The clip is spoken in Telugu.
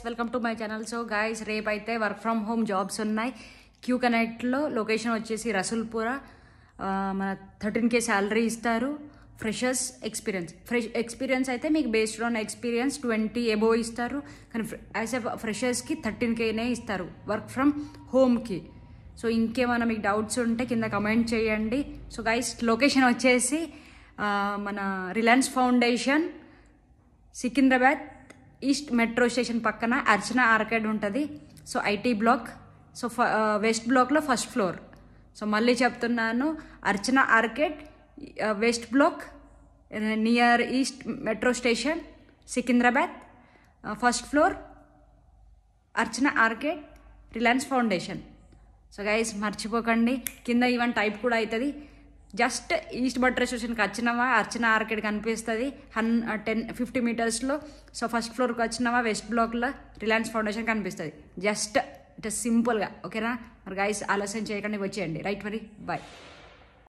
Welcome to my channel. So guys, రేపు అయితే వర్క్ ఫ్రమ్ హోమ్ జాబ్స్ ఉన్నాయి. క్యూ కనెక్ట్లో లొకేషన్ వచ్చేసి రసూల్పురా. మన 13K శాలరీ ఇస్తారు. ఫ్రెషర్స్ ఎక్స్పీరియన్స్ అయితే మీకు బేస్డ్ ఆన్ ఎక్స్పీరియన్స్ 20 అబోవ్ ఇస్తారు. కానీ యాజ్ ఎ ఫ్రెషర్స్కి 13Kనే ఇస్తారు వర్క్ ఫ్రమ్ హోమ్కి. సో ఇంకేమైనా మీకు డౌట్స్ ఉంటే కింద కమెంట్ చేయండి. సో గైస్, లొకేషన్ వచ్చేసి మన Reliance Foundation, Secunderabad east metro station పక్కన అర్చన ఆర్కేడ్ ఉంటుంది. So IT block. So west బ్లాక్లో ఫస్ట్ ఫ్లోర్. సో మళ్ళీ చెప్తున్నాను, Archana arcade, west block, near east metro station, Secunderabad, first floor, Archana arcade, Reliance Foundation. So guys, మర్చిపోకండి. కింద ఈవెన్ టైప్ కూడా అవుతుంది. జస్ట్ ఈస్ట్ మెట్రో స్టేషన్కి వచ్చినావా అర్చన ఆర్కేడ్ కనిపిస్తుంది 10-50 మీటర్స్లో. సో ఫస్ట్ ఫ్లోర్కి వచ్చినావా వెస్ట్ బ్లాక్లో రిలయన్స్ ఫౌండేషన్ కనిపిస్తుంది. జస్ట్ సింపుల్గా. ఓకేనా మరి గైస్, ఆలస్యం చేయకండి, వచ్చేయండి. రైట్ మరి, బాయ్.